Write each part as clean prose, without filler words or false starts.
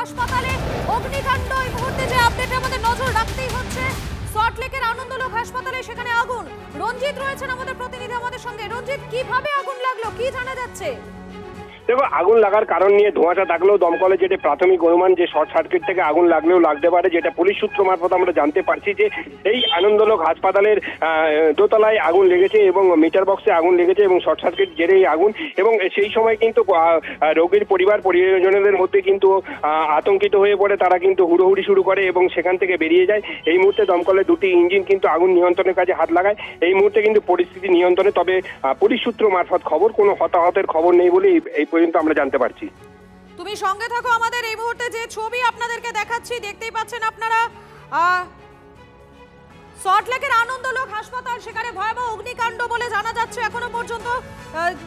হাসপাতালে অগ্নিকাণ্ড। এই মুহূর্তে যে আপডেটে আমাদের নজর রাখতেই হচ্ছে সল্টলেকের আনন্দলোক হাসপাতালে, সেখানে আগুন। রঞ্জিত রয়েছেন আমাদের প্রতিনিধি আমাদের সঙ্গে। রঞ্জিত, কিভাবে আগুন লাগলো, কি জানা যাচ্ছে? দেখো, আগুন লাগার কারণ নিয়ে ধোঁয়াশা থাকলেও দমকলে যেটা প্রাথমিক অনুমান যে শর্ট সার্কিট থেকে আগুন লাগলেও লাগতে পারে, যেটা পুলিশ সূত্র মারফত আমরা জানতে পারছি যে এই আনন্দলোক হাসপাতালের দোতলায় আগুন লেগেছে এবং মিটার বক্সে আগুন লেগেছে এবং শর্ট সার্কিট জেরে এই আগুন। এবং সেই সময় কিন্তু রোগীর পরিজনদের মধ্যে কিন্তু আতঙ্কিত হয়ে পড়ে, তারা কিন্তু হুড়োহুড়ি শুরু করে এবং সেখান থেকে বেরিয়ে যায়। এই মুহূর্তে দমকলের দুটি ইঞ্জিন কিন্তু আগুন নিয়ন্ত্রণের কাজে হাত লাগায়। এই মুহূর্তে কিন্তু পরিস্থিতি নিয়ন্ত্রণে, তবে পুলিশ সূত্র মারফত খবর কোনো হতাহতের খবর নেই বলে এই পর্যন্ত আমরা জানতে পারছি। তুমি সঙ্গে থাকো আমাদের। এই মুহূর্তে যে ছবি আপনাদেরকে দেখাচ্ছি, দেখতেই পাচ্ছেন আপনারা সল্টলেকের আনন্দলোক হাসপাতাল, সেখানে ভয়াবহ অগ্নিকাণ্ড বলে জানা যাচ্ছে। এখনো পর্যন্ত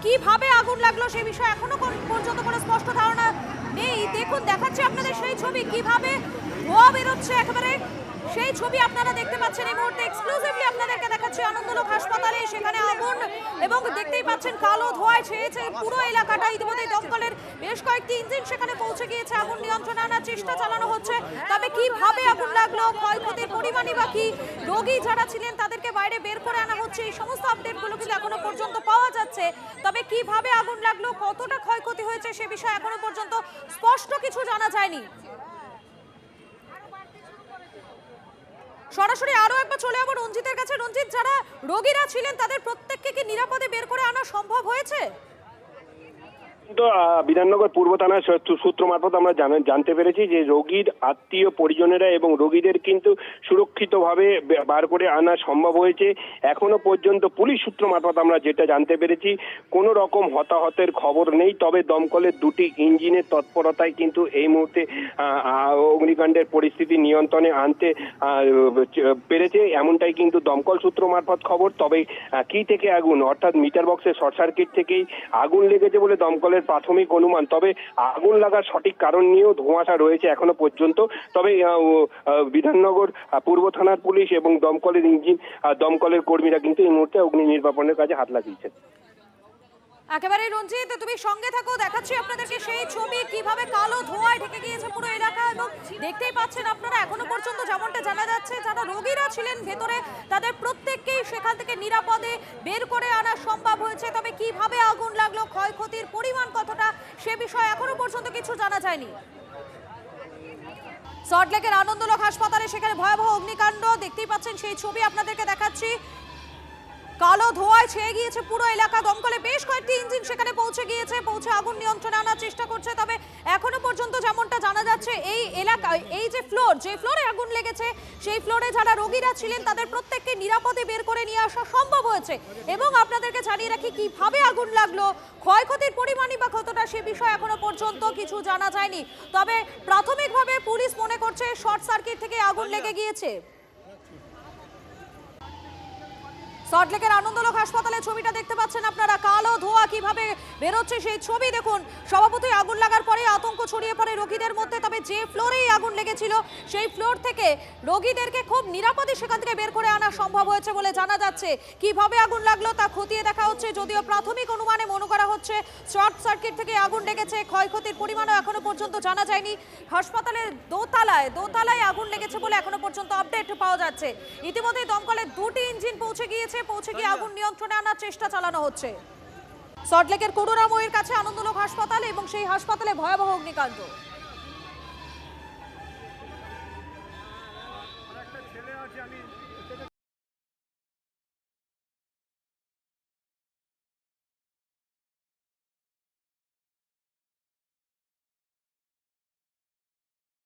কিভাবে আগুন লাগলো সে বিষয়ে এখনো পর্যন্ত কোনো স্পষ্ট ধারণা নেই। দেখুন, দেখাচ্ছি আপনাদের সেই ছবি, কিভাবে ধোঁয়া বেরোচ্ছে একেবারে সেই ছবি আপনারা দেখতে পাচ্ছেন। এই মুহূর্তে এক্সক্লুসিভলি আপনাদেরকে দেখাচ্ছি আনন্দলোক হাসপাতালে, সেখানে আগুন এবং দেখতেই পাচ্ছেন কালো ধোঁয়ায় ছেয়েছে পুরো এলাকাটা। ইতিমধ্যে দমকলের বেশ কয়েকটি ইঞ্জিন সেখানে পৌঁছে গিয়েছে, আগুন নিয়ন্ত্রণে আনার চেষ্টা চালানো হচ্ছে। তবে কিভাবে আগুন লাগলো, ক্ষয়ক্ষতির পরিমাণই বা কি, রোগী যারা ছিলেন তাদেরকে বাইরে বের করে আনা হচ্ছে, এই সমস্ত আপডেটগুলো কিন্তু এখনো পর্যন্ত পাওয়া যাচ্ছে। তবে কিভাবে আগুন লাগলো, কতটা ক্ষয়ক্ষতি হয়েছে সে বিষয়ে এখনো পর্যন্ত স্পষ্ট কিছু জানা যায়নি। সরাসরি আরো একবার চলে যাবো রঞ্জিতের কাছে। রঞ্জিত, যারা রোগীরা ছিলেন তাদের প্রত্যেককে কি নিরাপদে বের করে আনা সম্ভব হয়েছে? তো বিধাননগর পূর্ব থানার সূত্র মারফত আমরা জানতে পেরেছি যে রোগীর আত্মীয় পরিজনেরা এবং রোগীদের কিন্তু সুরক্ষিতভাবে বার করে আনা সম্ভব হয়েছে। এখনো পর্যন্ত পুলিশ সূত্র মারফত আমরা যেটা জানতে পেরেছি, কোনো রকম হতাহতের খবর নেই। তবে দমকলের দুটি ইঞ্জিনের তৎপরতায় কিন্তু এই মুহূর্তে অগ্নিকাণ্ডের পরিস্থিতি নিয়ন্ত্রণে আনতে পেরেছে, এমনটাই কিন্তু দমকল সূত্র মারফত খবর। তবে কি থেকে আগুন, অর্থাৎ মিটার বক্সের শর্ট সার্কিট থেকেই আগুন লেগেছে বলে দমকলের প্রাথমিক অনুমান। তবে আগুন লাগার সঠিক কারণ নিয়েও ধোঁয়াশা রয়েছে এখনো পর্যন্ত। তবে বিধাননগর পূর্ব থানার পুলিশ এবং দমকলের ইঞ্জিন, দমকলের কর্মীরা কিন্তু এই মুহূর্তে অগ্নি নির্বাপনের কাজে হাত লাগিয়েছেন। একেবারে রঞ্জিত, তুমি সঙ্গে থাকো, দেখাচ্ছি আপনাদেরকে সেই ছবি, কিভাবে কালো ধোঁয়ায় ঢেকে গিয়েছে পুরো এলাকা। এবং দেখতেই পাচ্ছেন আপনারা, এখনো পর্যন্ত যেমনটা জানা যাচ্ছে যারা রোগীরা ছিলেন ভেতরে তাদের প্রত্যেককেই সেখান থেকে নিরাপদে বের করে আনা সম্ভব হয়েছে। তবে কিভাবে আগুন লাগলো, ক্ষয়ক্ষতির পরিমাণ কতটা সে বিষয়ে এখনো পর্যন্ত কিছু জানা যায়নি। সল্টলেকের আনন্দলোক হাসপাতালে সেখানে ভয়াবহ অগ্নিকাণ্ড, দেখতেই পাচ্ছেন সেই ছবি আপনাদেরকে দেখাচ্ছি। কালো ধোঁয়ায় ছেয়ে গিয়েছে পুরো এলাকা। দমকলে বেশ কয়েকটি ইঞ্জিন সেখানে পৌঁছে গিয়েছে, পৌঁছে আগুন নিয়ন্ত্রণে আনার চেষ্টা করছে। তবে এখনো পর্যন্ত যেমনটা জানা যাচ্ছে, এই এলাকায় এই যে ফ্লোরে আগুন লেগেছে, সেই ফ্লোরে যারা রোগীরা ছিলেন তাদের প্রত্যেককে নিরাপদে বের করে নিয়ে আসা সম্ভব হয়েছে। এবং আপনাদেরকে জানিয়ে রাখি, কিভাবে আগুন লাগলো, ক্ষয়ক্ষতির পরিমাণই বা কতটা সে বিষয়ে এখনো পর্যন্ত কিছু জানা যায়নি। তবে প্রাথমিকভাবে পুলিশ মনে করছে শর্ট সার্কিট থেকে আগুন লেগে গিয়েছে। সল্টলেকের আনন্দলোক হাসপাতালে ছবিটা দেখতে পাচ্ছেন আপনারা, কালো ধোঁয়া কিভাবে বেরোচ্ছে সেই ছবি দেখুন। স্বভাবতই আগুন লাগার পরে আতঙ্ক ছড়িয়ে পড়ে রোগীদের মধ্যে। তবে যে ফ্লোরেই আগুন লেগেছিল সেই ফ্লোর থেকে রোগীদেরকে খুব নিরাপদে সেখান থেকে বের করে আনা সম্ভব হয়েছে বলে জানা যাচ্ছে। কিভাবে আগুন লাগলো তা খতিয়ে দেখা হচ্ছে, যদিও প্রাথমিক অনুমানে মনে করা হচ্ছে শর্ট সার্কিট থেকে আগুন লেগেছে। ক্ষয়ক্ষতির পরিমাণও এখনো পর্যন্ত জানা যায়নি। হাসপাতালের দোতলায় আগুন লেগেছে বলে এখনো পর্যন্ত আপডেট পাওয়া যাচ্ছে। ইতিমধ্যে দমকলের দুটি ইঞ্জিন পৌঁছে গিয়ে আগুন নিয়ন্ত্রণে আনার চেষ্টা চালানো হচ্ছে। সল্টলেকের করুণাময়ীর কাছে আনন্দলোক হাসপাতাল এবং সেই হাসপাতালে ভয়াবহ অগ্নিকাণ্ড।